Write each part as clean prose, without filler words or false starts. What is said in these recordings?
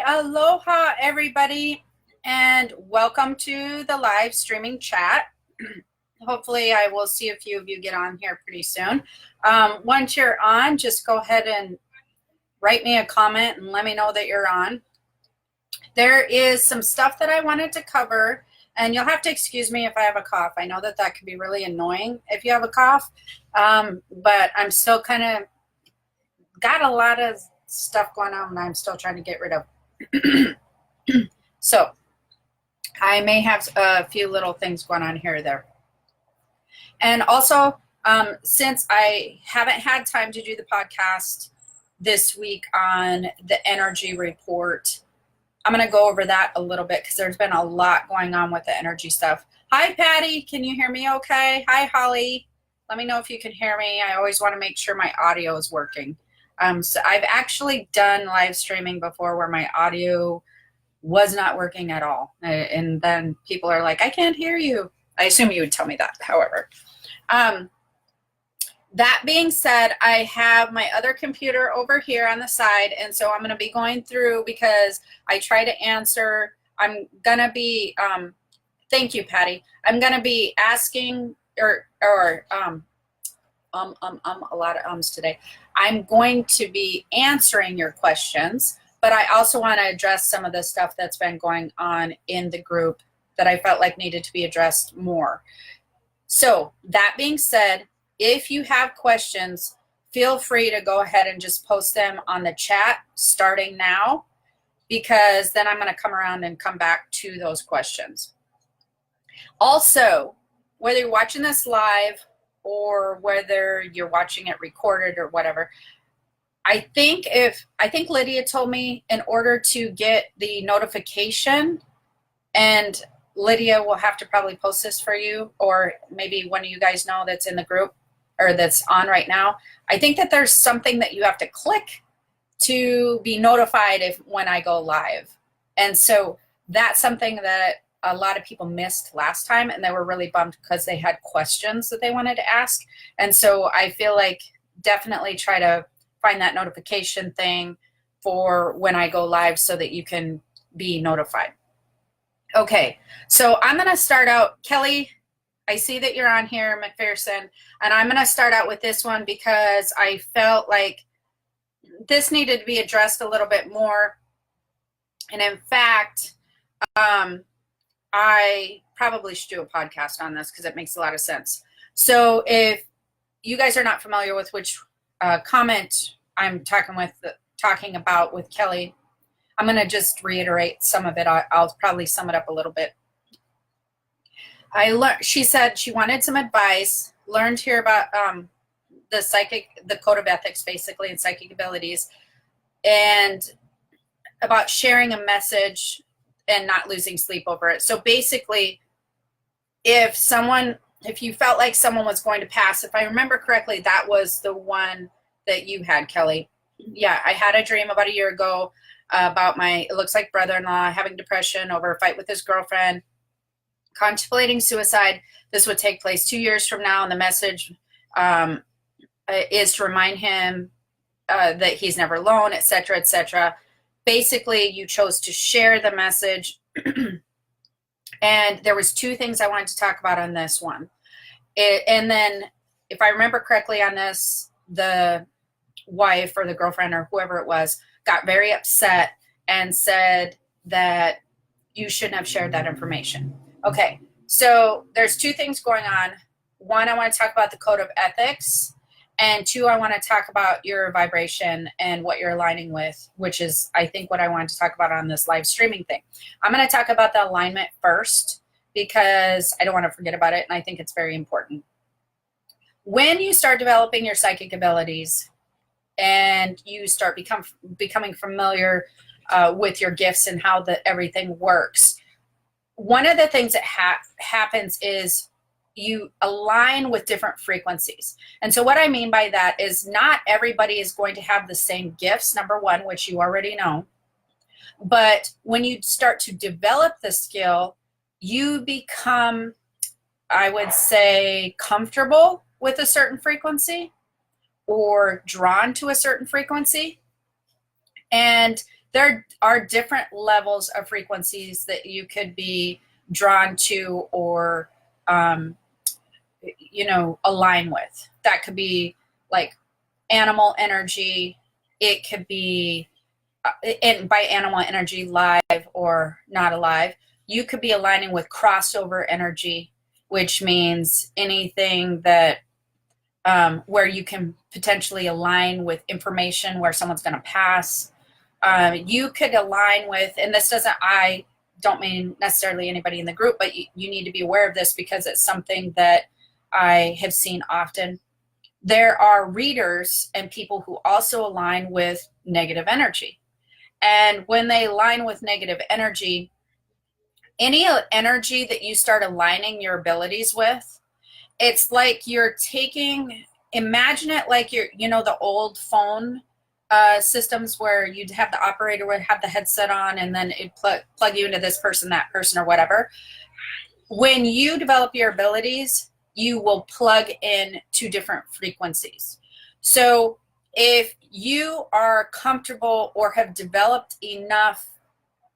Aloha everybody, and welcome to the live streaming chat. Hopefully I will see a few of you get on here pretty soon. Once you're on, just go ahead and write me a comment and let me know that you're on. There is some stuff that I wanted to cover, and you'll have to excuse me if I have a cough. I know that can be really annoying if you have a cough, but I'm still kind of got a lot of stuff going on and I'm still trying to get rid of. So I may have a few little things going on here or there. And also, since I haven't had time to do the podcast this week on the energy report, I'm going to go over that a little bit because there's been a lot going on with the energy stuff. Hi, Patty. Can you hear me okay? Hi, Holly. Let me know if you can hear me. I always want to make sure my audio is working. So I've actually done live streaming before where my audio was not working at all. And then people are like, I can't hear you. I assume you would tell me that, however. That being said, I have my other computer over here on the side. And so I'm going to be going through because I try to answer. I'm going to be, thank you, Patty. I'm going to be asking a lot of ums today. I'm going to be answering your questions, but I also want to address some of the stuff that's been going on in the group that I felt like needed to be addressed more. So that being said, if you have questions, feel free to go ahead and just post them on the chat starting now, because then I'm going to come around and come back to those questions. Also, whether you're watching this live or whether you're watching it recorded or whatever, I think Lydia told me in order to get the notification, and Lydia will have to probably post this for you, or maybe one of you guys know that's in the group or that's on right now. I think that there's something that you have to click to be notified when I go live. And so that's something that a lot of people missed last time, and they were really bummed because they had questions that they wanted to ask. And so I feel like definitely try to find that notification thing for when I go live so that you can be notified. Okay, so I'm going to start out. Kelly, I see that you're on here, McPherson, and I'm going to start out with this one because I felt like this needed to be addressed a little bit more. And in fact, I probably should do a podcast on this because it makes a lot of sense. So if you guys are not familiar with which comment I'm talking about with Kelly, I'm going to just reiterate some of it. I'll probably sum it up a little bit. She said she wanted some advice, learned here about the code of ethics, basically, and psychic abilities, and about sharing a message and not losing sleep over it. So basically, if you felt like someone was going to pass, if I remember correctly, that was the one that you had, Kelly. Yeah, I had a dream about a year ago about it looks like brother-in-law having depression over a fight with his girlfriend, contemplating suicide. This would take place 2 years from now, and the message is to remind him that he's never alone, etc., etc. Basically, you chose to share the message. And there was two things I wanted to talk about on this one. And then, if I remember correctly on this, the wife or the girlfriend or whoever it was got very upset and said that you shouldn't have shared that information. Okay, so there's two things going on. One, I want to talk about the code of ethics. And two, I want to talk about your vibration and what you're aligning with, which is, I think, what I wanted to talk about on this live streaming thing. I'm going to talk about the alignment first because I don't want to forget about it, and I think it's very important. When you start developing your psychic abilities and you start becoming familiar with your gifts and how everything works, one of the things that happens is you align with different frequencies. And so what I mean by that is not everybody is going to have the same gifts, number one, which you already know. But when you start to develop the skill, you become, I would say, comfortable with a certain frequency or drawn to a certain frequency. And there are different levels of frequencies that you could be drawn to or align with. That could be like animal energy. It could be, and by animal energy, live or not alive. You could be aligning with crossover energy, which means anything that where you can potentially align with information where someone's going to pass. You could align with, and I don't mean necessarily anybody in the group, but you need to be aware of this because it's something that I have seen often. There are readers and people who also align with negative energy. And when they align with negative energy, any energy that you start aligning your abilities with, it's like you're imagine it like the old phone systems where you'd have the operator would have the headset on and then it plug you into this person, that person, or whatever. When you develop your abilities, you will plug in to different frequencies. So if you are comfortable or have developed enough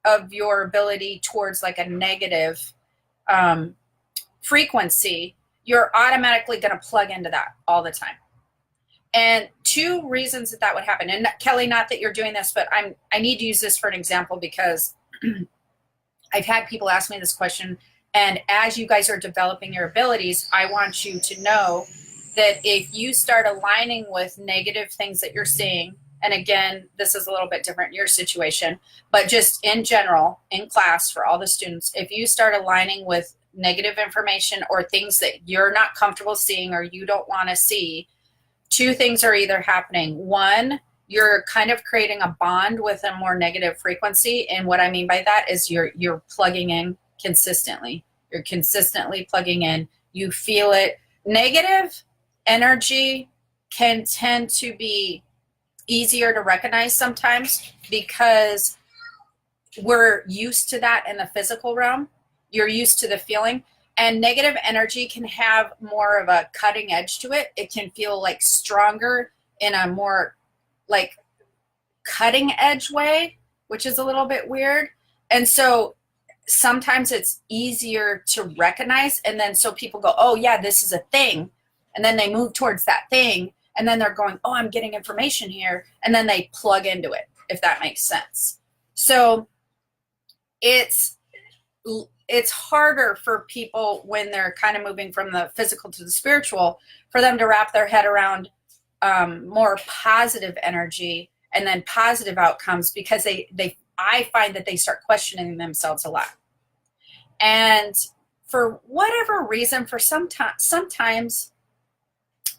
of your ability towards like a negative frequency, you're automatically going to plug into that all the time. And two reasons that would happen, and Kelly, not that you're doing this, but I need to use this for an example because I've had people ask me this question. And as you guys are developing your abilities, I want you to know that if you start aligning with negative things that you're seeing, and again, this is a little bit different in your situation, but just in general, in class for all the students, if you start aligning with negative information or things that you're not comfortable seeing or you don't want to see, two things are either happening. One, you're kind of creating a bond with a more negative frequency. And what I mean by that is you're plugging in consistently. You're consistently plugging in. You feel it. Negative energy can tend to be easier to recognize sometimes because we're used to that in the physical realm. You're used to the feeling. And negative energy can have more of a cutting edge to it. It can feel like stronger in a more like cutting edge way, which is a little bit weird. And so sometimes it's easier to recognize. And then so people go, oh yeah, this is a thing. And then they move towards that thing. And then they're going, oh, I'm getting information here. And then they plug into it, if that makes sense. So it's harder for people when they're kind of moving from the physical to the spiritual for them to wrap their head around more positive energy and then positive outcomes because I find that they start questioning themselves a lot. And for whatever reason, for sometimes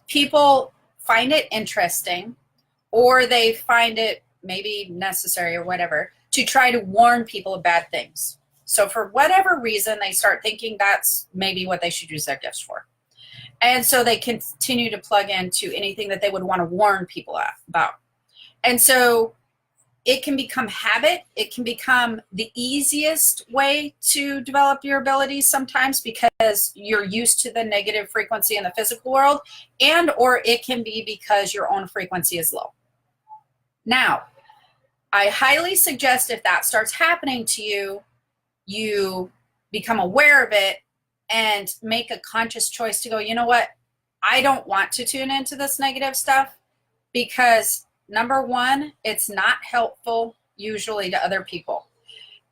people find it interesting or they find it maybe necessary or whatever to try to warn people of bad things. So for whatever reason, they start thinking that's maybe what they should use their gifts for. And so they continue to plug into anything that they would want to warn people about. And so it can become habit. It can become the easiest way to develop your abilities sometimes because you're used to the negative frequency in the physical world, and or it can be because your own frequency is low. Now, I highly suggest if that starts happening to you, you become aware of it and make a conscious choice to go, you know what? I don't want to tune into this negative stuff because number one, it's not helpful usually to other people.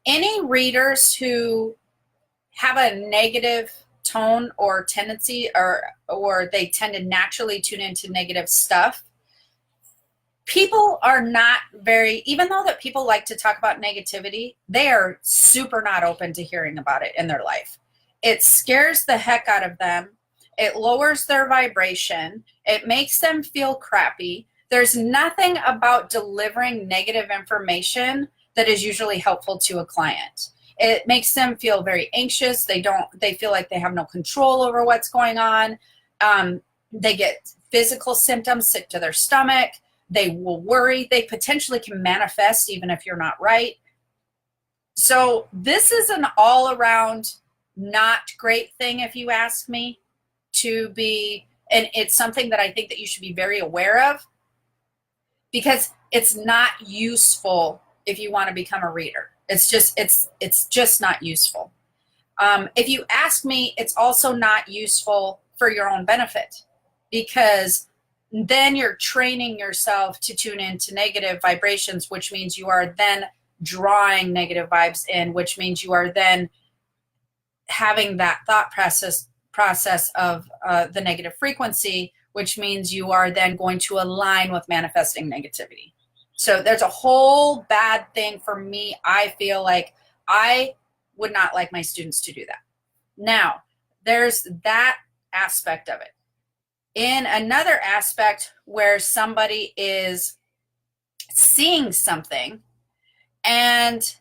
Any readers who have a negative tone or tendency or they tend to naturally tune into negative stuff, people are not even though that people like to talk about negativity, they are super not open to hearing about it in their life. It scares the heck out of them. It lowers their vibration. It makes them feel crappy. There's nothing about delivering negative information that is usually helpful to a client. It makes them feel very anxious. They feel like they have no control over what's going on. They get physical symptoms, sick to their stomach. They will worry. They potentially can manifest even if you're not right. So this is an all around not great thing, if you ask me, to be, and it's something that I think that you should be very aware of because it's not useful if you want to become a reader. It's just not useful. If you ask me, it's also not useful for your own benefit, because then you're training yourself to tune into negative vibrations, which means you are then drawing negative vibes in, which means you are then having that thought process of the negative frequency, which means you are then going to align with manifesting negativity. So there's a whole bad thing for me. I feel like I would not like my students to do that. Now, there's that aspect of it. In another aspect where somebody is seeing something and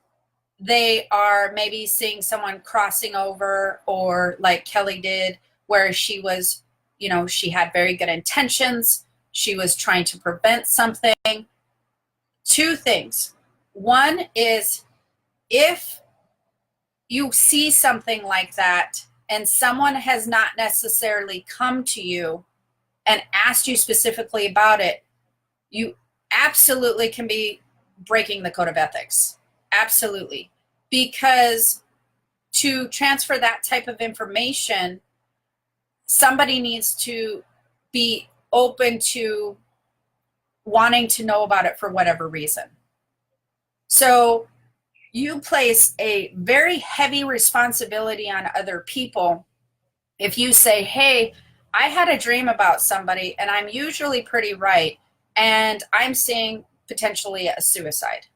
they are maybe seeing someone crossing over, or like Kelly did, where she was, she had very good intentions. She was trying to prevent something. Two things. One is, if you see something like that and someone has not necessarily come to you and asked you specifically about it, you absolutely can be breaking the code of ethics. Absolutely. Because to transfer that type of information, somebody needs to be open to wanting to know about it for whatever reason. So you place a very heavy responsibility on other people if you say, hey, I had a dream about somebody, and I'm usually pretty right, and I'm seeing potentially a suicide.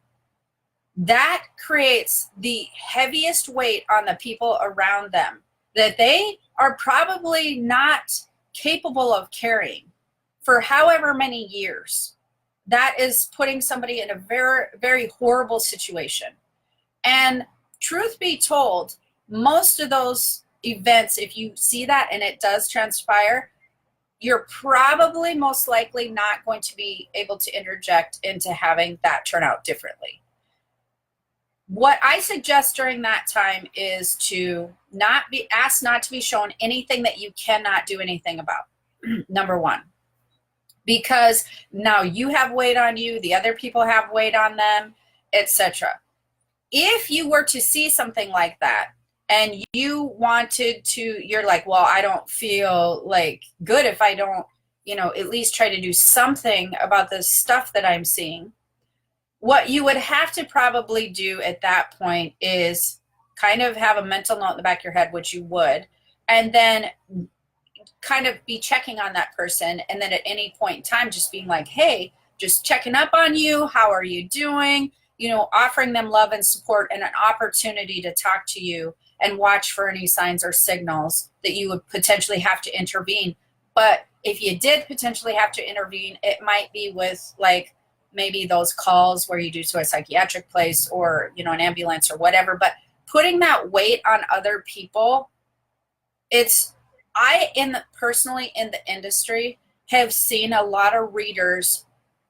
That creates the heaviest weight on the people around them that they are probably not capable of carrying for however many years. That is putting somebody in a very, very horrible situation. And truth be told, most of those events, if you see that and it does transpire, you're probably most likely not going to be able to interject into having that turn out differently. What I suggest during that time is to not be asked, not to be shown anything that you cannot do anything about. Number one, because now you have weight on you, the other people have weight on them, etc. If you were to see something like that and you wanted to, you're like, well, I don't feel like good if I don't, at least try to do something about the stuff that I'm seeing. What you would have to probably do at that point is kind of have a mental note in the back of your head, which you would, and then kind of be checking on that person. And then at any point in time, just being like, hey, just checking up on you. How are you doing? Offering them love and support and an opportunity to talk to you and watch for any signs or signals that you would potentially have to intervene. But if you did potentially have to intervene, it might be with like maybe those calls where you do to a psychiatric place or, an ambulance or whatever. But putting that weight on other people, personally in the industry have seen a lot of readers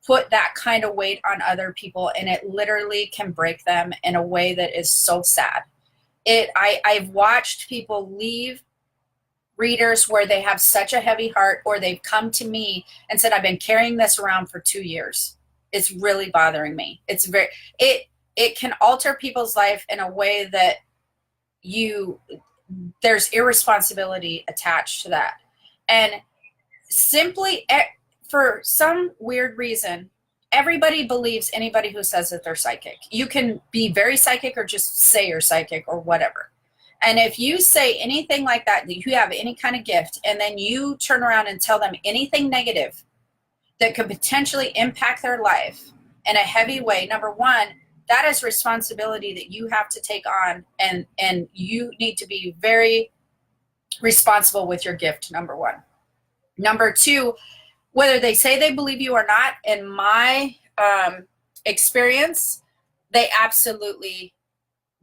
put that kind of weight on other people, and it literally can break them in a way that is so sad. I've watched people leave readers where they have such a heavy heart, or they've come to me and said, I've been carrying this around for 2 years. It's really bothering me. It can alter people's life in a way that there's irresponsibility attached to that. And simply, for some weird reason, everybody believes anybody who says that they're psychic. You can be very psychic or just say you're psychic or whatever. And if you say anything like that you have any kind of gift, and then you turn around and tell them anything negative that could potentially impact their life in a heavy way, number one, that is responsibility that you have to take on, and you need to be very responsible with your gift, number one. Number two, whether they say they believe you or not, in my experience, they absolutely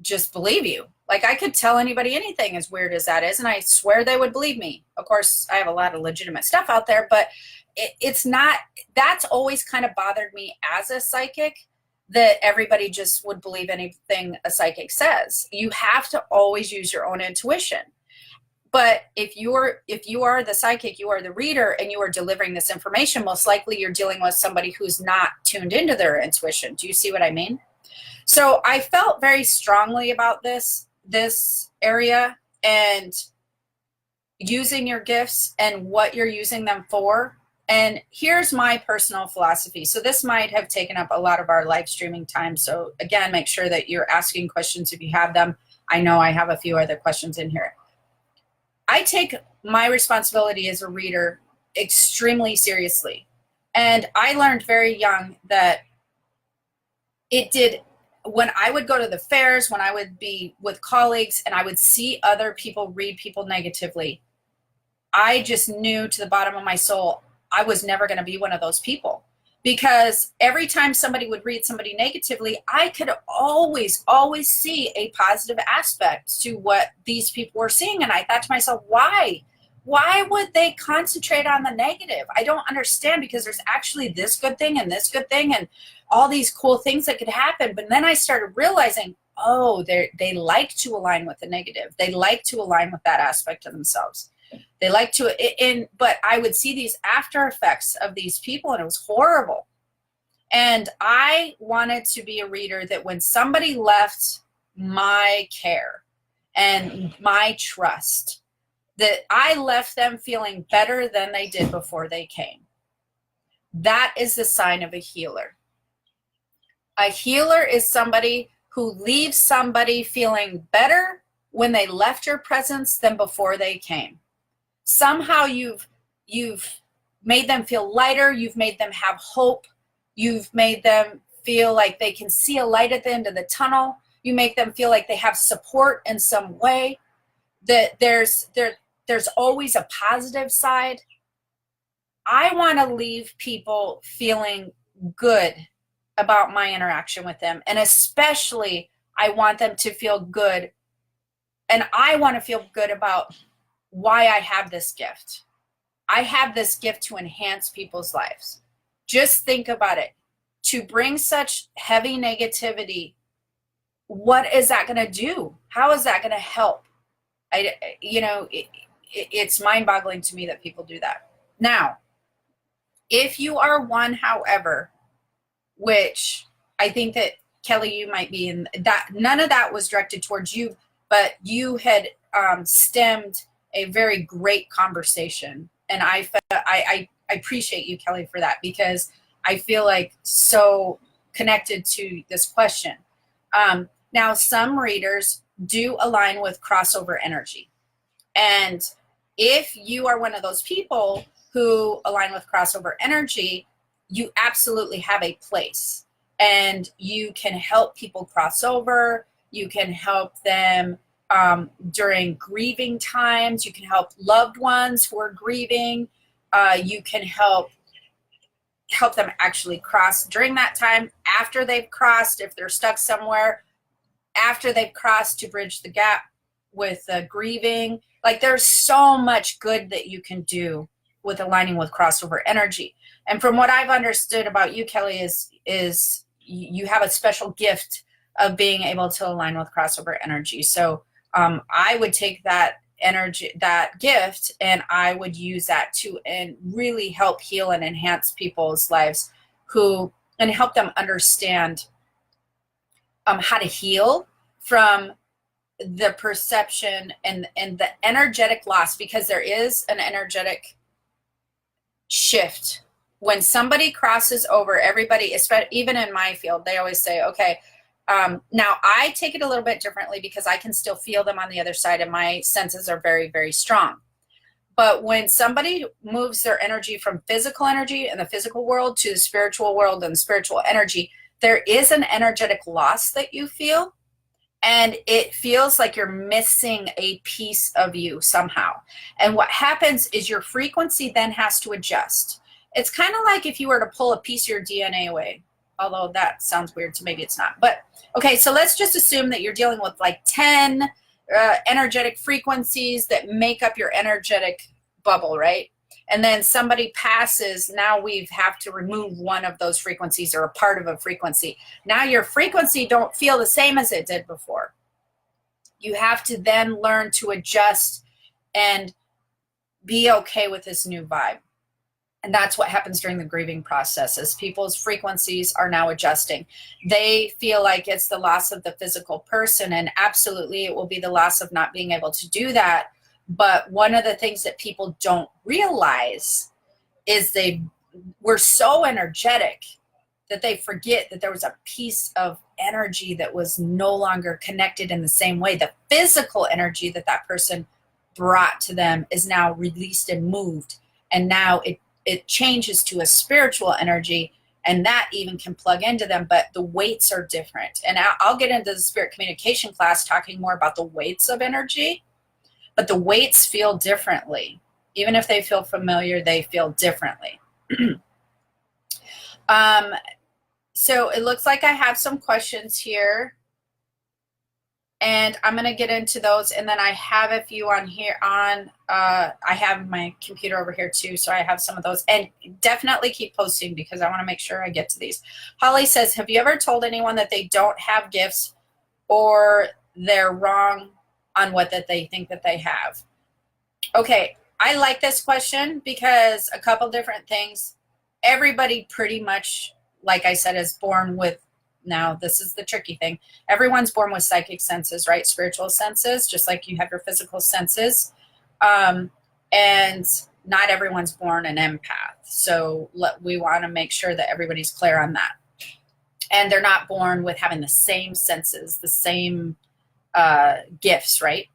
just believe you. Like, I could tell anybody anything, as weird as that is, and I swear they would believe me. Of course, I have a lot of legitimate stuff out there, but it's not, that's always kind of bothered me as a psychic, that everybody just would believe anything a psychic says. You have to always use your own intuition. But if you are the psychic, you are the reader, and you are delivering this information, most likely you're dealing with somebody who's not tuned into their intuition. Do you see what I mean? So I felt very strongly about this area, and using your gifts and what you're using them for. And here's my personal philosophy. So this might have taken up a lot of our live streaming time. So again, make sure that you're asking questions if you have them. I know I have a few other questions in here. I take my responsibility as a reader extremely seriously. And I learned very young that it did, when I would go to the fairs, when I would be with colleagues and I would see other people read people negatively, I just knew to the bottom of my soul, I was never going to be one of those people. Because every time somebody would read somebody negatively, I could always see a positive aspect to what these people were seeing. And I thought to myself, why? Why would they concentrate on the negative? I don't understand, because there's actually this good thing and this good thing and all these cool things that could happen. But then I started realizing, oh, they like to align with the negative. They like to align with that aspect of themselves. They like to, but I would see these after effects of these people, and it was horrible. And I wanted to be a reader that when somebody left my care and my trust, that I left them feeling better than they did before they came. That is the sign of a healer. A healer is somebody who leaves somebody feeling better when they left your presence than before they came. Somehow you've made them feel lighter. You've made them have hope. You've made them feel like they can see a light at the end of the tunnel. You make them feel like they have support in some way, that there's always a positive side. I want to leave people feeling good about my interaction with them. And especially, I want them to feel good. And I want to feel good about why I have this gift. I have this gift to enhance people's lives. Just think about it. To bring such heavy negativity, what is that going to do? How is that going to help? It's mind-boggling to me that people do that. Now, if you are one, however, which I think that Kelly, you might be in that, none of that was directed towards you, but you had stemmed a very great conversation. And I appreciate you, Kelly, for that, because I feel like so connected to this question. Now, some readers do align with crossover energy. And if you are one of those people who align with crossover energy, you absolutely have a place. And you can help people cross over. You can help them during grieving times. You can help loved ones who are grieving. You can help them actually cross during that time, after they've crossed, if they're stuck somewhere, after they've crossed, to bridge the gap with grieving. Like, there's so much good that you can do with aligning with crossover energy. And from what I've understood about you, Kelly, is you have a special gift of being able to align with crossover energy. So I would take that energy, that gift, and I would use that to and really help heal and enhance people's lives, and help them understand how to heal from the perception and the energetic loss, because there is an energetic shift when somebody crosses over. Everybody, especially even in my field, they always say, okay, now I take it a little bit differently, because I can still feel them on the other side, and my senses are very, very strong. But when somebody moves their energy from physical energy in the physical world to the spiritual world and spiritual energy, there is an energetic loss that you feel. And it feels like you're missing a piece of you somehow. And what happens is your frequency then has to adjust. It's kind of like if you were to pull a piece of your DNA away, although that sounds weird, so maybe it's not. But okay, so let's just assume that you're dealing with like 10 energetic frequencies that make up your energetic bubble, right? And then somebody passes. Now we have to remove one of those frequencies, or a part of a frequency. Now your frequency don't feel the same as it did before. You have to then learn to adjust and be okay with this new vibe. And that's what happens during the grieving process is people's frequencies are now adjusting. They feel like it's the loss of the physical person, and absolutely it will be the loss of not being able to do that. But one of the things that people don't realize is they were so energetic that they forget that there was a piece of energy that was no longer connected in the same way. The physical energy that that person brought to them is now released and moved. And now it changes to a spiritual energy, and that even can plug into them, but the weights are different. And I'll get into the spirit communication class talking more about the weights of energy, but the weights feel differently. Even if they feel familiar, they feel differently. So it looks like I have some questions here, and I'm going to get into those. And then I have a few on here I have my computer over here too. So I have some of those, and definitely keep posting because I want to make sure I get to these. Holly says, have you ever told anyone that they don't have gifts or they're wrong on what that they think that they have? Okay. I like this question because a couple different things. Everybody pretty much, like I said, is born with, now this is the tricky thing, everyone's born with psychic senses, right? Spiritual senses, just like you have your physical senses. And not everyone's born an empath. So we want to make sure that everybody's clear on that. And they're not born with having the same senses, the same gifts, right?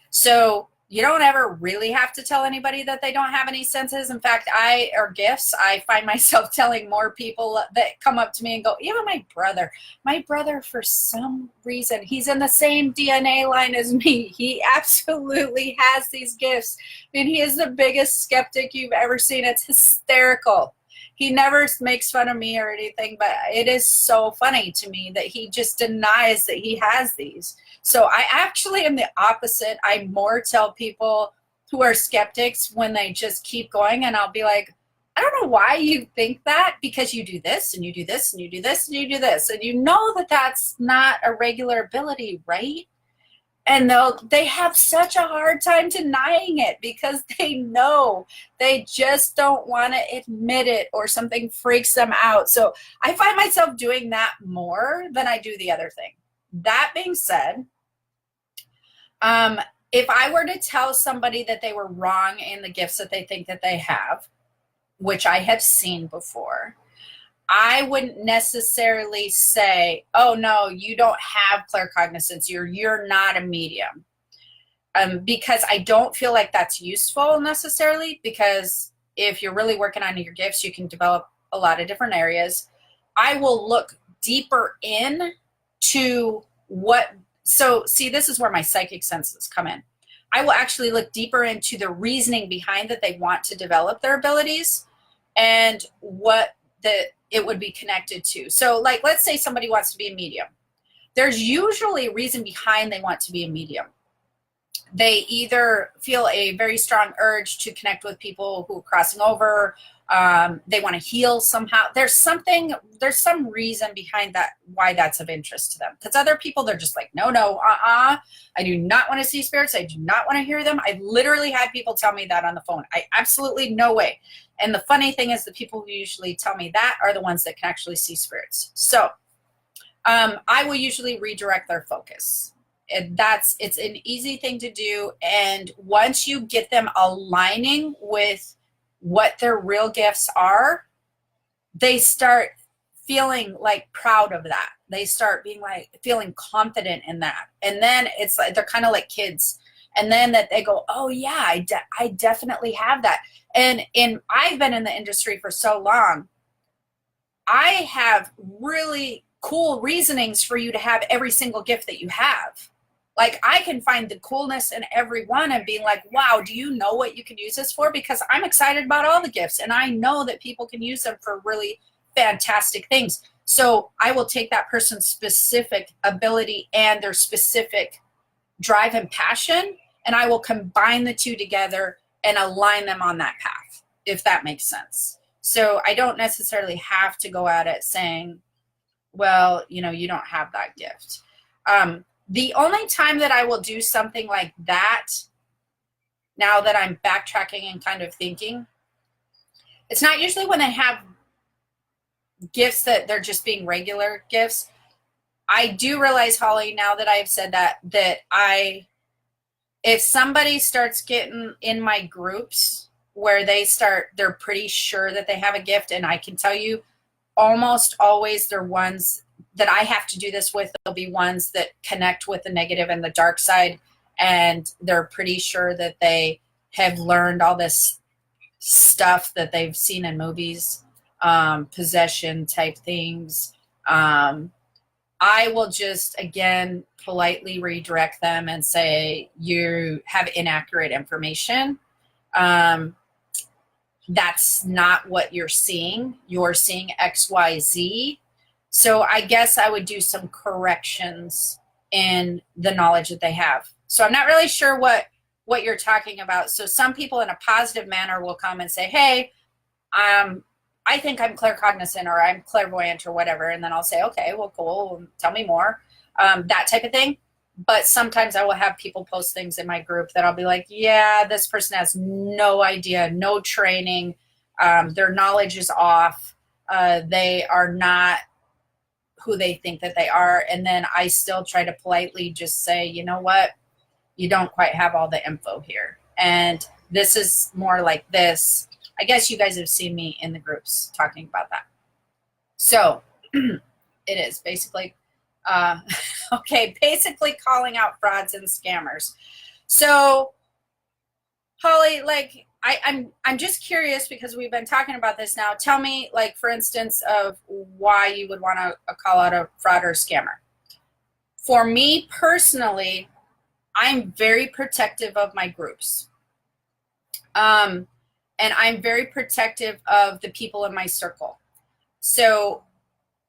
So you don't ever really have to tell anybody that they don't have any senses. In fact, or gifts, I find myself telling more people that come up to me and go, even my brother, for some reason, he's in the same DNA line as me. He absolutely has these gifts. I mean, he is the biggest skeptic you've ever seen. It's hysterical. He never makes fun of me or anything, but it is so funny to me that he just denies that he has these. So I actually am the opposite. I more tell people who are skeptics when they just keep going, and I'll be like, I don't know why you think that, because you do this and you do this and you do this and you do this, and you know that that's not a regular ability, right? And they have such a hard time denying it because they know, they just don't want to admit it, or something freaks them out. So I find myself doing that more than I do the other thing. That being said, if I were to tell somebody that they were wrong in the gifts that they think that they have, which I have seen before, I wouldn't necessarily say, oh no, you don't have claircognizance, you're not a medium. Because I don't feel like that's useful necessarily, because if you're really working on your gifts, you can develop a lot of different areas. I will look deeper in to so see, this is where my psychic senses come in. I will actually look deeper into the reasoning behind that they want to develop their abilities and what it would be connected to. So like, let's say somebody wants to be a medium. There's usually a reason behind they want to be a medium. They either feel a very strong urge to connect with people who are crossing over. They want to heal somehow. There's some reason behind that, why that's of interest to them. Because other people, they're just like, no, I do not want to see spirits. I do not want to hear them. I've literally had people tell me that on the phone. Absolutely no way. And the funny thing is, the people who usually tell me that are the ones that can actually see spirits. So I will usually redirect their focus. It's an easy thing to do. And once you get them aligning with what their real gifts are, they start feeling like proud of that. They start being like feeling confident in that. And then it's like, they're kind of like kids. And then that they go, oh yeah, I definitely have that. And I've been in the industry for so long. I have really cool reasonings for you to have every single gift that you have. Like, I can find the coolness in every one and being like, wow, do you know what you can use this for? Because I'm excited about all the gifts, and I know that people can use them for really fantastic things. So I will take that person's specific ability and their specific drive and passion, and I will combine the two together and align them on that path, if that makes sense. So I don't necessarily have to go at it saying, well, you don't have that gift. The only time that I will do something like that, now that I'm backtracking and kind of thinking, It's not usually when they have gifts that they're just being regular gifts. I do realize, Holly, now that I've said that if somebody starts getting in my groups where they're pretty sure that they have a gift, and I can tell you almost always they're ones that I have to do this with. There'll be ones that connect with the negative and the dark side, and they're pretty sure that they have learned all this stuff that they've seen in movies, possession type things. I will just, again, politely redirect them and say, you have inaccurate information. That's not what you're seeing. You're seeing XYZ. So I guess I would do some corrections in the knowledge that they have. So I'm not really sure what you're talking about. So some people in a positive manner will come and say, hey, I think I'm claircognizant, or I'm clairvoyant, or whatever. And then I'll say, okay, well, cool. Tell me more. That type of thing. But sometimes I will have people post things in my group that I'll be like, yeah, this person has no idea, no training. Their knowledge is off. They are not who they think that they are. And then I still try to politely just say, you know what? You don't quite have all the info here. And this is more like this. I guess you guys have seen me in the groups talking about that. So it is basically, okay, basically calling out frauds and scammers. So Holly, like, I'm just curious, because we've been talking about this now. Tell me, like, for instance, of why you would want to call out a fraud or scammer. For me personally, I'm very protective of my groups. And I'm very protective of the people in my circle. So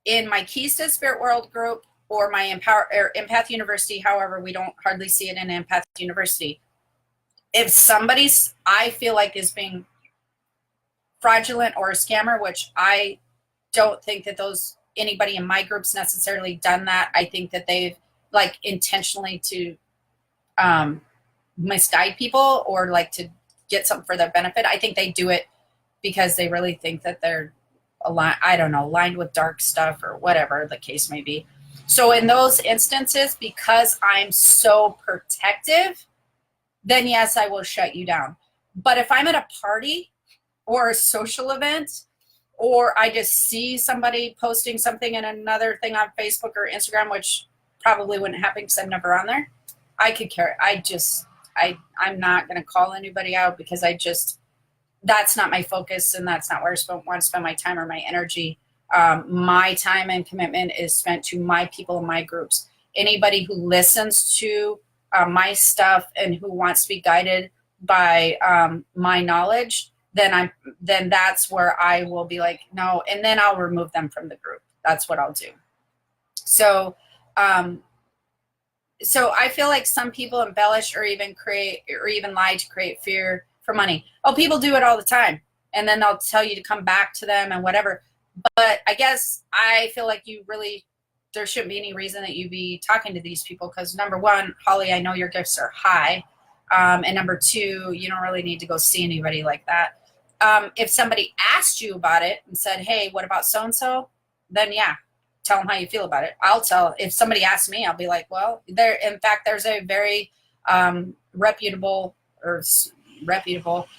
in my Keys to Spirit World group, or my Empath University, however, we don't hardly see it in Empath University. If somebody's, I feel like, is being fraudulent or a scammer, which I don't think that anybody in my group's necessarily done that. I think that they've, like, intentionally to misguide people, or like to get something for their benefit. I think they do it because they really think that they're aligned with dark stuff, or whatever the case may be. So in those instances, because I'm so protective, then yes, I will shut you down. But if I'm at a party or a social event, or I just see somebody posting something in another thing on Facebook or Instagram, which probably wouldn't happen because I'm never on there, I could care. I'm not going to call anybody out, because that's not my focus, and that's not where I want to spend my time or my energy. My time and commitment is spent to my people and my groups. Anybody who listens to my stuff and who wants to be guided by my knowledge, then that's where I will be like, no, and then I'll remove them from the group. That's what I'll do. So I feel like some people embellish or even lie to create fear for money. Oh, people do it all the time. And then they'll tell you to come back to them and whatever. But I guess I feel like there shouldn't be any reason that you be talking to these people, because number one, Holly, I know your gifts are high. And number two, you don't really need to go see anybody like that. If somebody asked you about it and said, hey, what about so-and-so? Then yeah, tell them how you feel about it. If somebody asks me, I'll be like, well, there's a very reputable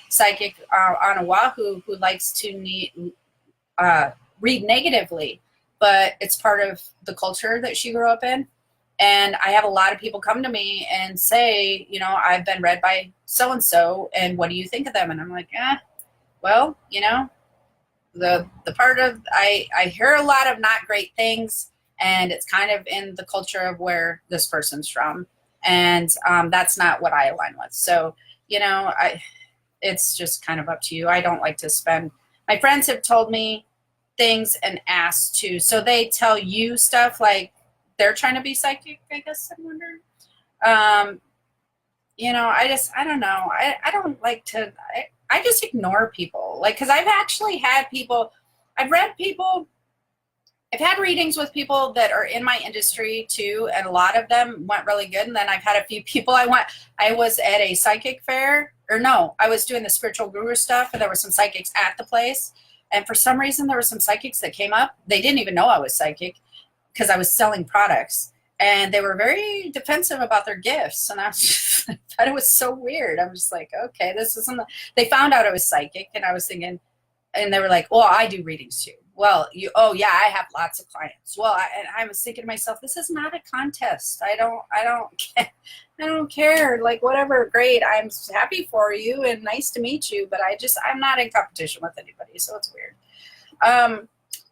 psychic on Oahu who likes to read negatively, but it's part of the culture that she grew up in. And I have a lot of people come to me and say, I've been read by so-and-so, and what do you think of them? And I'm like, well, the part of, I hear a lot of not great things, and it's kind of in the culture of where this person's from. And that's not what I align with. So, it's just kind of up to you. I don't like to spend, my friends have told me things and asked to, so they tell you stuff like they're trying to be psychic, I guess, I'm wondering. I don't know. I don't like to, I just ignore people. Like, because I've actually had people, I've had readings with people that are in my industry too, and a lot of them went really good. And then I've had a few people I was at a psychic fair, or no, I was doing the spiritual guru stuff, and there were some psychics at the place. And for some reason, there were some psychics that came up. They didn't even know I was psychic because I was selling products. And they were very defensive about their gifts. And I thought it was so weird. I'm just like, okay, this isn't. They found out I was psychic, and I was thinking, and they were like, well, I do readings too. Well, oh yeah, I have lots of clients. Well, and I was thinking to myself, this is not a contest. I don't care. Like, whatever, great. I'm happy for you and nice to meet you, but I'm not in competition with anybody, so it's weird.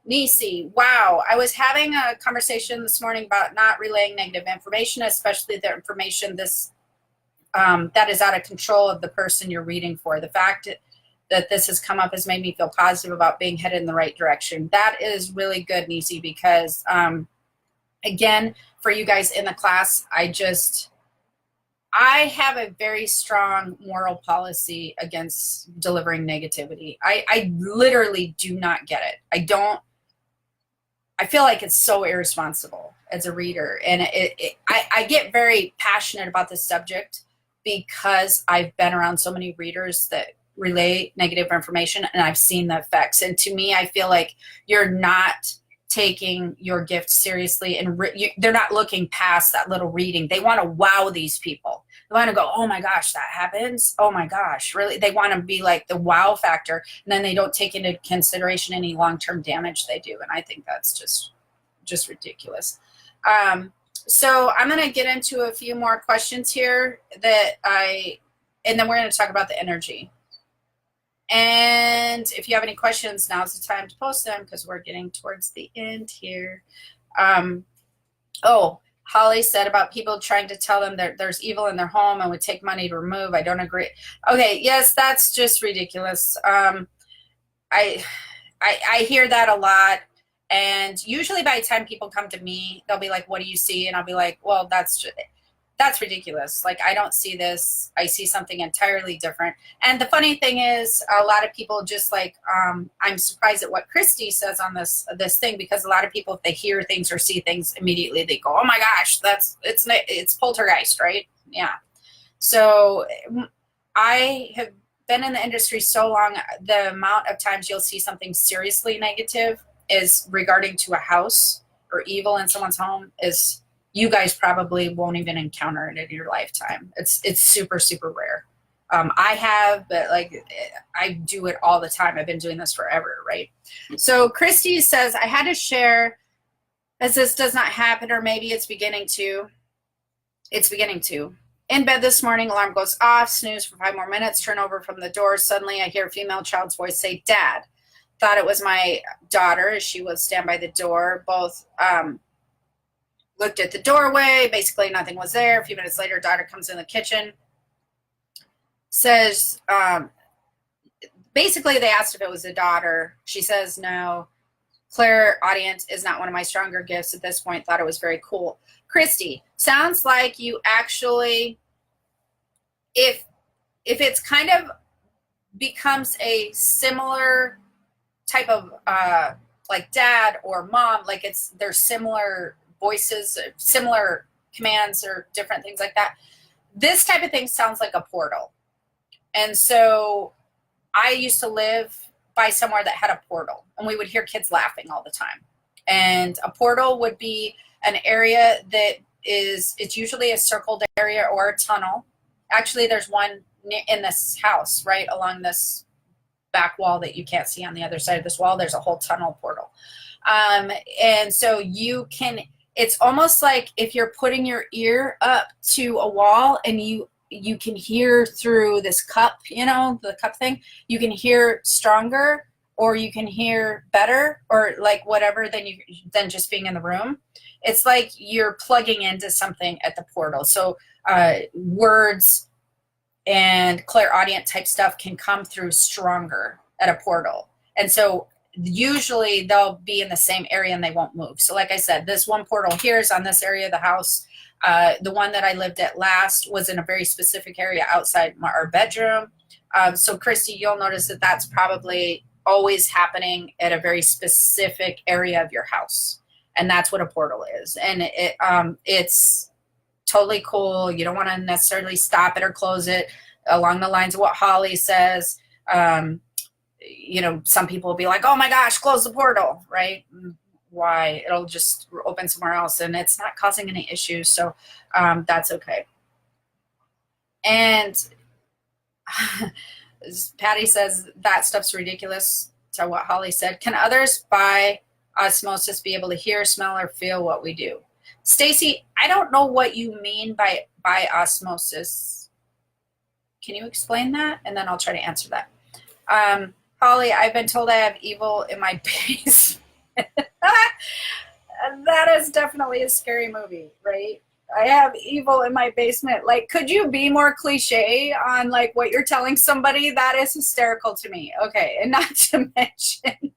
Nisi, wow. I was having a conversation this morning about not relaying negative information, especially the information that is out of control of the person you're reading for. The fact that this has come up has made me feel positive about being headed in the right direction. That is really good, Nisi, because again, for you guys in the class, I have a very strong moral policy against delivering negativity. I literally do not get it. I feel like it's so irresponsible as a reader. And I get very passionate about this subject because I've been around so many readers that relay negative information, and I've seen the effects. And to me, I feel like you're not taking your gift seriously, and they're not looking past that little reading. They want to wow these people. They want to go, oh my gosh, that happens. Oh my gosh, really? They want to be like the wow factor, and then they don't take into consideration any long-term damage they do. And I think that's just ridiculous. So I'm going to get into a few more questions here and then we're going to talk about the energy. And if you have any questions, now's the time to post them because we're getting towards the end here. Holly said about people trying to tell them that there's evil in their home and would take money to remove. I don't agree. Okay, yes, that's just ridiculous. I hear that a lot. And usually by the time people come to me, they'll be like, what do you see? And I'll be like, well, that's ridiculous. Like, I don't see this. I see something entirely different. And the funny thing is, a lot of people just like, I'm surprised at what Christy says on this thing, because a lot of people, if they hear things or see things, immediately they go, oh my gosh, it's poltergeist, right? Yeah. So I have been in the industry so long, the amount of times you'll see something seriously negative is regarding to a house or evil in someone's home is, you guys probably won't even encounter it in your lifetime. It's super, super rare. I have, but like, I do it all the time. I've been doing this forever, right? So Christy says, I had to share as this does not happen, or maybe it's beginning to. It's beginning to. In bed this morning, alarm goes off, snooze for 5 more minutes, turn over from the door. Suddenly I hear a female child's voice say, Dad. Thought it was my daughter as she would stand by the door. Both looked at the doorway. Basically, nothing was there. A few minutes later, daughter comes in the kitchen. Says, basically, they asked if it was a daughter. She says, no. Clairaudient is not one of my stronger gifts at this point. Thought it was very cool. Christy, sounds like you actually, if it's kind of becomes a similar type of like dad or mom, like they're similar voices, similar commands or different things like that. This type of thing sounds like a portal. And so I used to live by somewhere that had a portal, and we would hear kids laughing all the time. And a portal would be an area that it's usually a circled area or a tunnel. Actually, there's one in this house, right along this back wall that you can't see on the other side of this wall. There's a whole tunnel portal. And so it's almost like if you're putting your ear up to a wall and you can hear through this cup, the cup thing, you can hear stronger, or you can hear better, or like whatever than just being in the room. It's like you're plugging into something at the portal. So words and clairaudient type stuff can come through stronger at a portal. And so usually they'll be in the same area and they won't move. So like I said, this one portal here is on this area of the house. The one that I lived at last was in a very specific area outside our bedroom. So Christy, you'll notice that that's probably always happening at a very specific area of your house. And that's what a portal is. And it's totally cool. You don't want to necessarily stop it or close it. along the lines of what Holly says. Some people will be like, oh my gosh, close the portal, right? Why? It'll just open somewhere else, and it's not causing any issues. So that's okay. And Patty says that stuff's ridiculous to what Holly said. Can others by osmosis be able to hear, smell, or feel what we do? Stacy, I don't know what you mean by osmosis. Can you explain that? And then I'll try to answer that. Holly, I've been told I have evil in my basement. That is definitely a scary movie, right? I have evil in my basement. Like, could you be more cliche on like what you're telling somebody? That is hysterical to me. Okay, and not to mention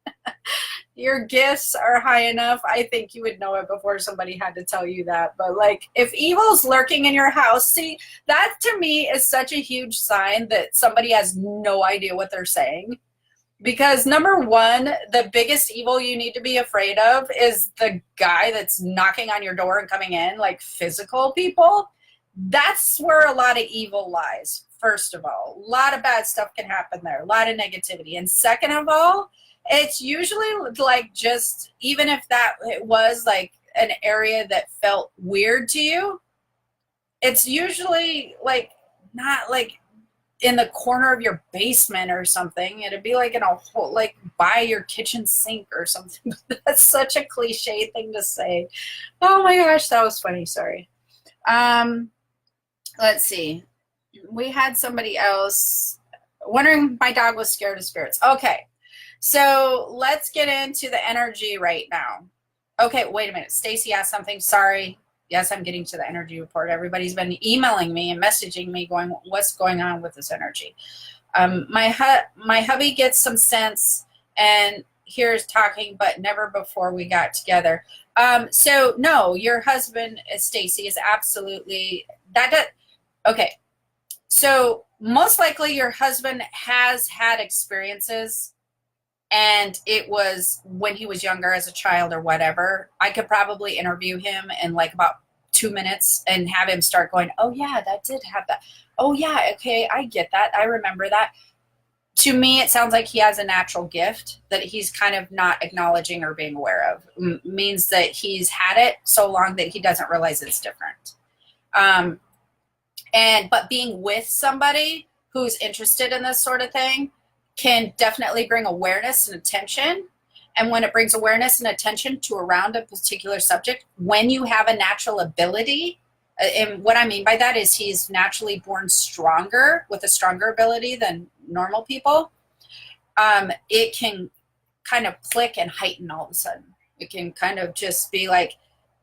your gifts are high enough. I think you would know it before somebody had to tell you that. But like, if evil's lurking in your house, see, that to me is such a huge sign that somebody has no idea what they're saying. Because number one, the biggest evil you need to be afraid of is the guy that's knocking on your door and coming in, like physical people. That's where a lot of evil lies, first of all. A lot of bad stuff can happen there, a lot of negativity. And second of all, it's usually like just, even if that it was like an area that felt weird to you, it's usually like not like in the corner of your basement or something. It'd be like in a hole, like by your kitchen sink or something. That's such a cliche thing to say. Oh my gosh, that was funny. Sorry. Let's see. We had somebody else wondering my dog was scared of spirits. Okay, so let's get into the energy right now. Okay, wait a minute. Stacy asked something. Sorry. Yes, I'm getting to the energy report. Everybody's been emailing me and messaging me going, what's going on with this energy? My hubby gets some sense and hears talking, but never before we got together. So no, your husband, Stacy, is absolutely okay. So most likely your husband has had experiences, and it was when he was younger as a child or whatever. I could probably interview him in like about 2 minutes and have him start going, oh yeah, that did have that. Oh yeah, okay, I get that. I remember that. To me, it sounds like he has a natural gift that he's kind of not acknowledging or being aware of. Means that he's had it so long that he doesn't realize it's different. But being with somebody who's interested in this sort of thing can definitely bring awareness and attention. And when it brings awareness and attention to around a particular subject, when you have a natural ability, and what I mean by that is he's naturally born stronger, with a stronger ability than normal people, it can kind of click and heighten all of a sudden. It can kind of just be like,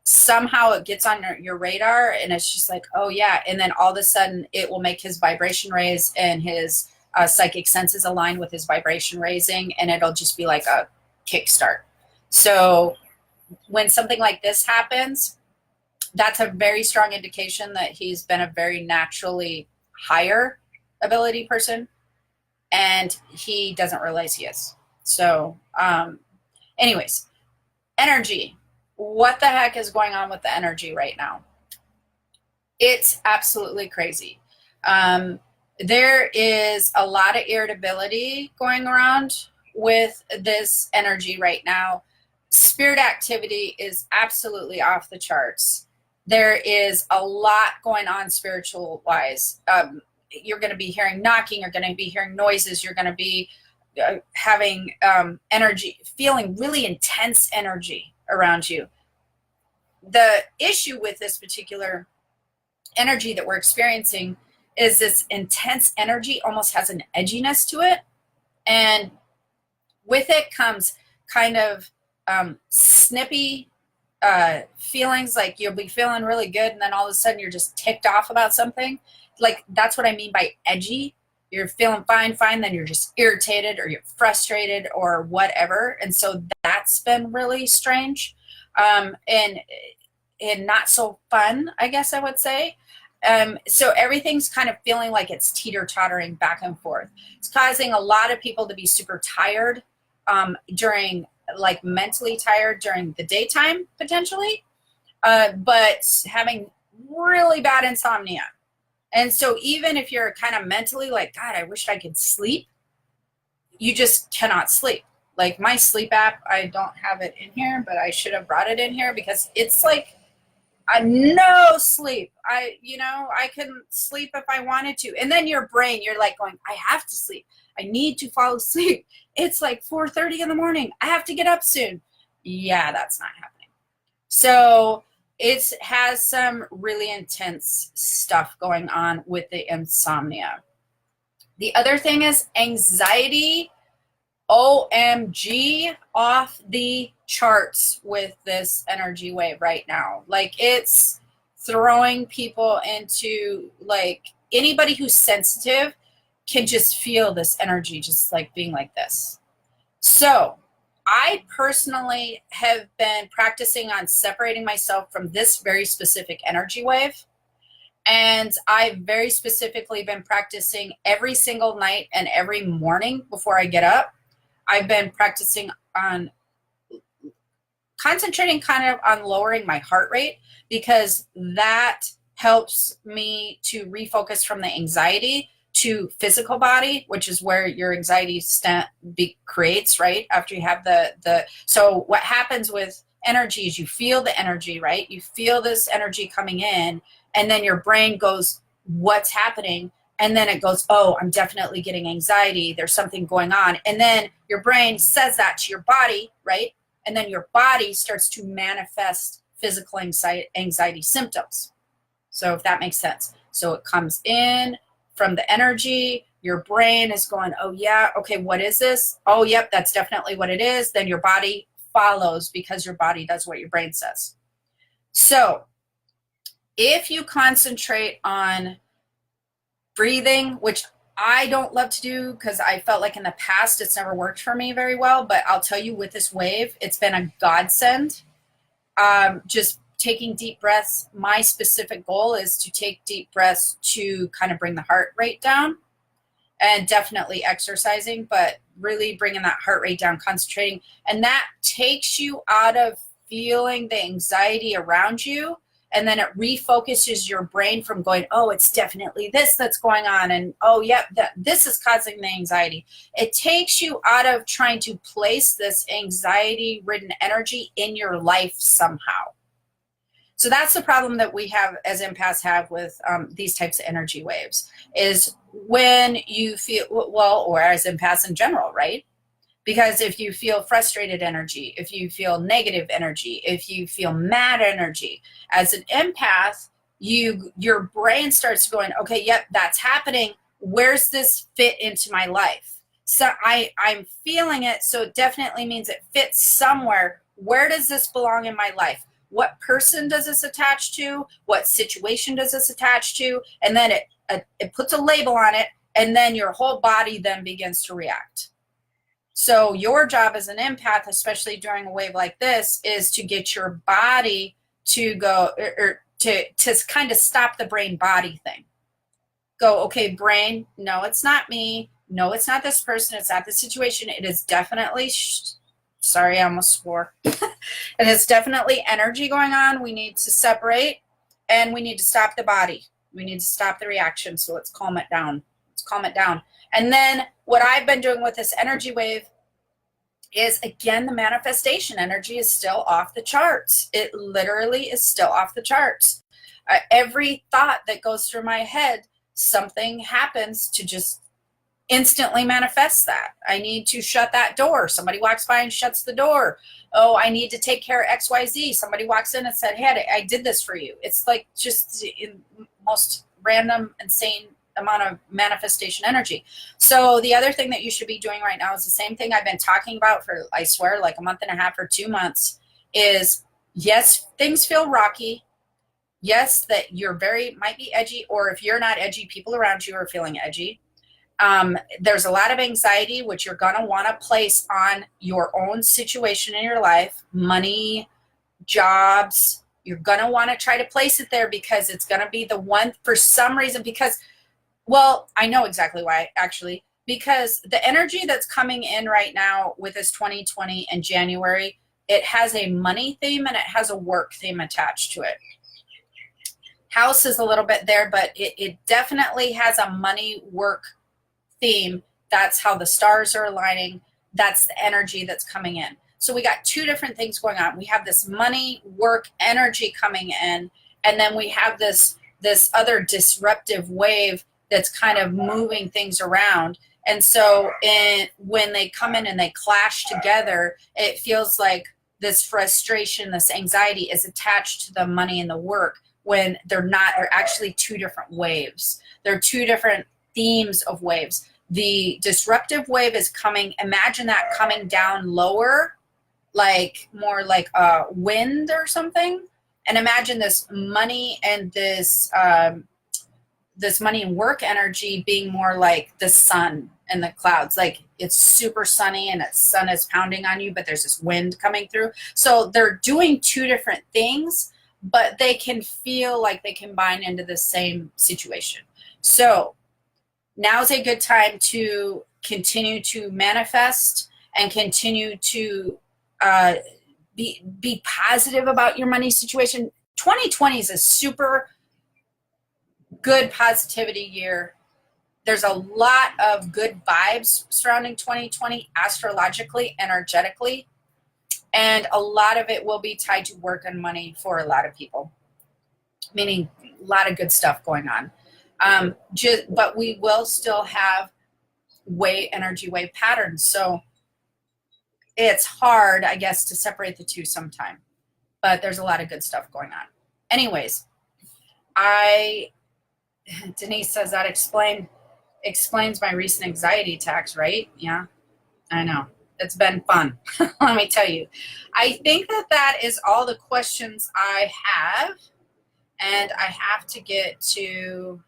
somehow it gets on your radar and it's just like, oh yeah. And then all of a sudden it will make his vibration raise and his psychic senses align with his vibration raising, and it'll just be like a kickstart. So when something like this happens, that's a very strong indication that he's been a very naturally higher ability person, and he doesn't realize he is. So anyways, energy. What the heck is going on with the energy right now? It's absolutely crazy. There is a lot of irritability going around with this energy right now. Spirit activity is absolutely off the charts. There is a lot going on spiritual wise. You're going to be hearing knocking, you're going to be hearing noises, you're going to be having energy, feeling really intense energy around you. The issue with this particular energy that we're experiencing is this intense energy almost has an edginess to it. And with it comes kind of snippy feelings, like you'll be feeling really good and then all of a sudden you're just ticked off about something. Like, that's what I mean by edgy. You're feeling fine, then you're just irritated or you're frustrated or whatever. And so that's been really strange and not so fun, I guess I would say. So everything's kind of feeling like it's teeter-tottering back and forth. It's causing a lot of people to be super tired during, like mentally tired during the daytime, potentially, but having really bad insomnia. And so even if you're kind of mentally like, God, I wish I could sleep, you just cannot sleep. Like my sleep app, I don't have it in here, but I should have brought it in here because it's like no sleep. I couldn't sleep if I wanted to. And then your brain, you're like going, I have to sleep. I need to fall asleep. It's like 4:30 in the morning. I have to get up soon. Yeah, that's not happening. So it has some really intense stuff going on with the insomnia. The other thing is anxiety. OMG, off the charts with this energy wave right now. Like it's throwing people into, like, anybody who's sensitive can just feel this energy just like being like this. So I personally have been practicing on separating myself from this very specific energy wave. And I've very specifically been practicing every single night and every morning before I get up. I've been practicing on concentrating kind of on lowering my heart rate, because that helps me to refocus from the anxiety to physical body, which is where your anxiety creates, right? After you have so what happens with energy is you feel the energy, right? You feel this energy coming in, and then your brain goes, what's happening? And then it goes, oh, I'm definitely getting anxiety. There's something going on. And then your brain says that to your body, right? And then your body starts to manifest physical anxiety symptoms. So if that makes sense. So it comes in from the energy. Your brain is going, oh, yeah, okay, what is this? Oh, yep, that's definitely what it is. Then your body follows because your body does what your brain says. So if you concentrate on breathing, which I don't love to do because I felt like in the past it's never worked for me very well, but I'll tell you with this wave, it's been a godsend. Just taking deep breaths. My specific goal is to take deep breaths to kind of bring the heart rate down, and definitely exercising, but really bringing that heart rate down, concentrating. And that takes you out of feeling the anxiety around you. And then it refocuses your brain from going, oh, it's definitely this that's going on. And oh, yep, this is causing the anxiety. It takes you out of trying to place this anxiety-ridden energy in your life somehow. So that's the problem that we have as empaths have with these types of energy waves, is when you feel, well, or as empaths in general, right? Because if you feel frustrated energy, if you feel negative energy, if you feel mad energy, as an empath, your brain starts going, okay, yep, that's happening. Where's this fit into my life? So I'm feeling it, so it definitely means it fits somewhere. Where does this belong in my life? What person does this attach to? What situation does this attach to? And then it puts a label on it, and then your whole body then begins to react. So your job as an empath, especially during a wave like this, is to get your body to go, or to kind of stop the brain body thing. Go, okay, brain, no, it's not me. No, it's not this person. It's not the situation. It is definitely, sorry, I almost swore. It is definitely energy going on. We need to separate, and we need to stop the body. We need to stop the reaction. So let's calm it down. Let's calm it down. And then what I've been doing with this energy wave is, again, the manifestation energy is still off the charts. It literally is still off the charts. Every thought that goes through my head, something happens to just instantly manifest that. I need to shut that door. Somebody walks by and shuts the door. Oh, I need to take care of XYZ. Somebody walks in and said, hey, I did this for you. It's like just in most random, insane amount of manifestation energy. So the other thing that you should be doing right now is the same thing I've been talking about for, I swear, like a month and a half or 2 months, is yes, things feel rocky. Yes, that you're might be edgy, or if you're not edgy, people around you are feeling edgy. There's a lot of anxiety, which you're going to want to place on your own situation in your life, money, jobs. You're going to want to try to place it there because it's going to be the one, for some reason, because, well, I know exactly why, actually, because the energy that's coming in right now with this 2020 and January, it has a money theme and it has a work theme attached to it. House is a little bit there, but it definitely has a money work theme. That's how the stars are aligning. That's the energy that's coming in. So we got two different things going on. We have this money work energy coming in, and then we have this other disruptive wave that's kind of moving things around. And so when they come in and they clash together, it feels like this frustration, this anxiety is attached to the money and the work, when they're not. They're actually two different waves. They're two different themes of waves. The disruptive wave is coming. Imagine that coming down lower, like more like a wind or something. And imagine this money and this money and work energy being more like the sun and the clouds. Like it's super sunny and the sun is pounding on you, but there's this wind coming through. So they're doing two different things, but they can feel like they combine into the same situation. So now's a good time to continue to manifest and continue to be positive about your money situation. 2020 is a super good positivity year. There's a lot of good vibes surrounding 2020, astrologically, energetically, and a lot of it will be tied to work and money for a lot of people, meaning a lot of good stuff going on. But we will still have energy wave patterns. So it's hard, I guess, to separate the two sometime, but there's a lot of good stuff going on. Anyways, Denise says that explains my recent anxiety attacks, right? Yeah, I know. It's been fun. Let me tell you. I think that is all the questions I have, and I have to get to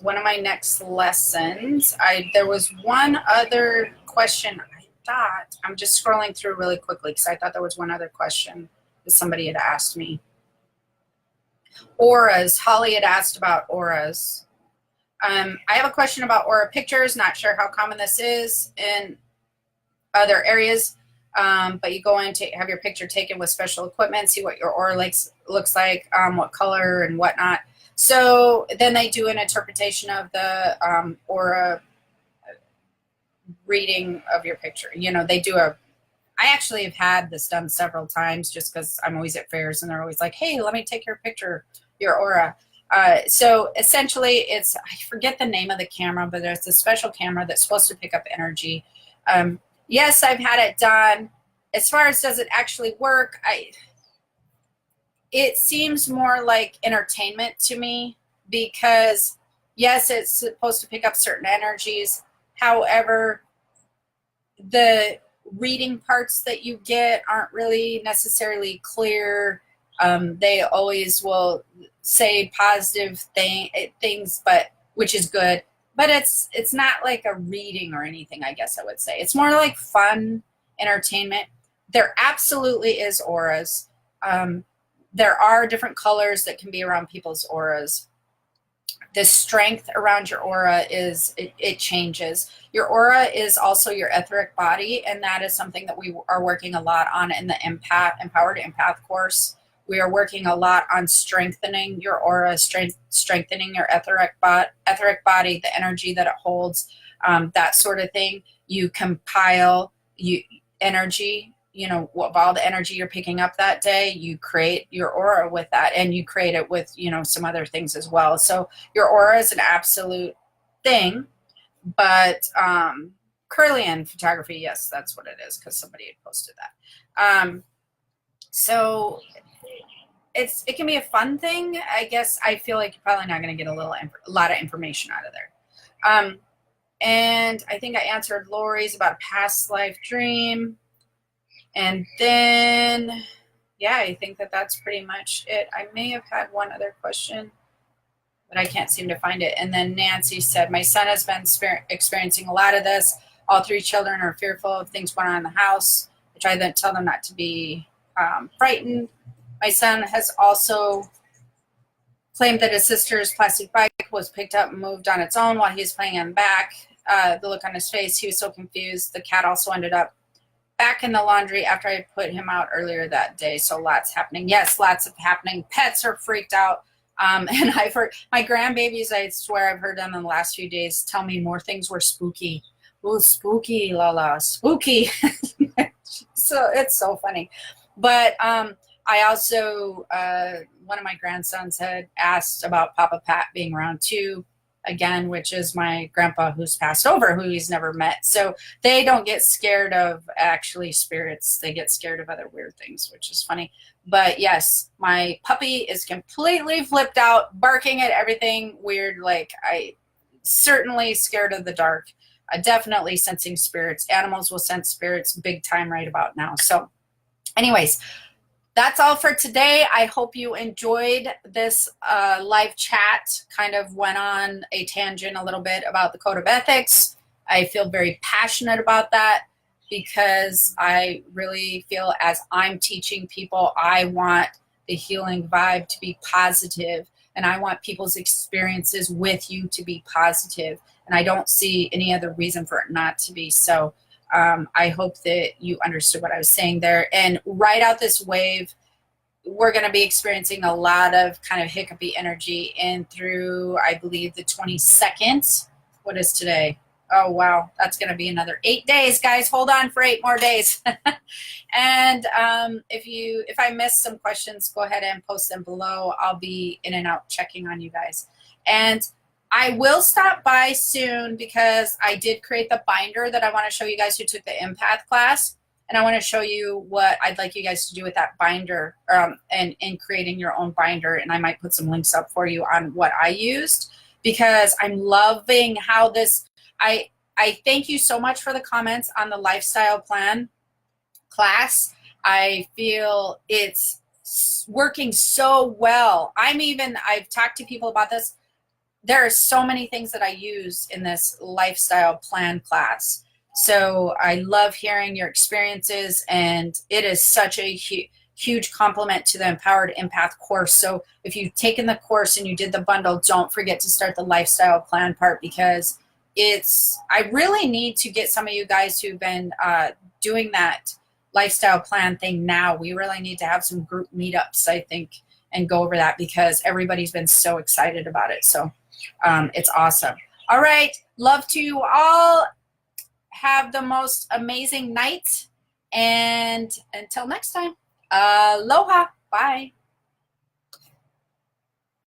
one of my next lessons. There was one other question I thought. I'm just scrolling through really quickly because I thought there was one other question that somebody had asked me. Auras. Holly had asked about auras. I have a question about aura pictures. Not sure how common this is in other areas, but you go in to have your picture taken with special equipment, see what your aura looks like, what color and whatnot. So then they do an interpretation of the aura reading of your picture. They do I actually have had this done several times just because I'm always at fairs and they're always like, hey, let me take your picture, your aura. So essentially I forget the name of the camera, but there's a special camera that's supposed to pick up energy. Yes, I've had it done. As far as does it actually work, it seems more like entertainment to me because, yes, it's supposed to pick up certain energies. However, the reading parts that you get aren't really necessarily clear. They always will say positive things, but which is good. But it's not like a reading or anything, I guess I would say. It's more like fun entertainment. There absolutely is auras. There are different colors that can be around people's auras. The strength around your aura it changes. Your aura is also your etheric body, and that is something that we are working a lot on in the Empowered Empath course. We are working a lot on strengthening your aura, strengthening your etheric body, the energy that it holds, that sort of thing. You compile energy, of all the energy you're picking up that day, you create your aura with that, and you create it with, some other things as well. So your aura is an absolute thing, but Kirlian photography, yes, that's what it is, because somebody had posted that. So it can be a fun thing. I guess I feel like you're probably not going to get a lot of information out of there. And I think I answered Lori's about a past life dream. And then, yeah, I think that's pretty much it. I may have had one other question, but I can't seem to find it. And then Nancy said, my son has been experiencing a lot of this. All three children are fearful of things going on in the house. I try to tell them not to be frightened. My son has also claimed that his sister's plastic bike was picked up and moved on its own while he was playing on the back. The look on his face, he was so confused. The cat also ended up back in the laundry after I put him out earlier that day. So lots happening. Yes, lots of happening. Pets are freaked out. And I've heard my grandbabies, I swear I've heard them in the last few days tell me more things were spooky. Oh, spooky, Lala, spooky. So it's so funny. But I also, one of my grandsons had asked about Papa Pat being around too, again, which is my grandpa who's passed over, who he's never met. So they don't get scared of actually spirits. They get scared of other weird things, which is funny. But yes, my puppy is completely flipped out, barking at everything weird. Like, I certainly scared of the dark. Definitely sensing spirits. Animals will sense spirits big time right about now. So anyways, that's all for today. I hope you enjoyed this live chat. Kind of went on a tangent a little bit about the code of ethics. I feel very passionate about that because I really feel, as I'm teaching people, I want the healing vibe to be positive, and I want people's experiences with you to be positive, and I don't see any other reason for it not to be. So I hope that you understood what I was saying there. And ride out this wave. We're going to be experiencing a lot of kind of hiccupy energy in through, I believe, the 22nd. What is today? Oh, wow. That's going to be another 8 days, guys. Hold on for 8 more days. And if I missed some questions, go ahead and post them below. I'll be in and out checking on you guys. And I will stop by soon because I did create the binder that I want to show you guys who took the empath class. And I want to show you what I'd like you guys to do with that binder, and in creating your own binder. And I might put some links up for you on what I used, because I'm loving how this, I thank you so much for the comments on the lifestyle plan class. I feel it's working so well. I've talked to people about this. There are so many things that I use in this lifestyle plan class. So I love hearing your experiences, and it is such a huge compliment to the Empowered Empath course. So if you've taken the course and you did the bundle, don't forget to start the lifestyle plan part, because I really need to get some of you guys who've been doing that lifestyle plan thing now. We really need to have some group meetups, I think, and go over that, because everybody's been so excited about it. So it's awesome. All right. Love to you all. Have the most amazing night. And until next time, aloha. Bye.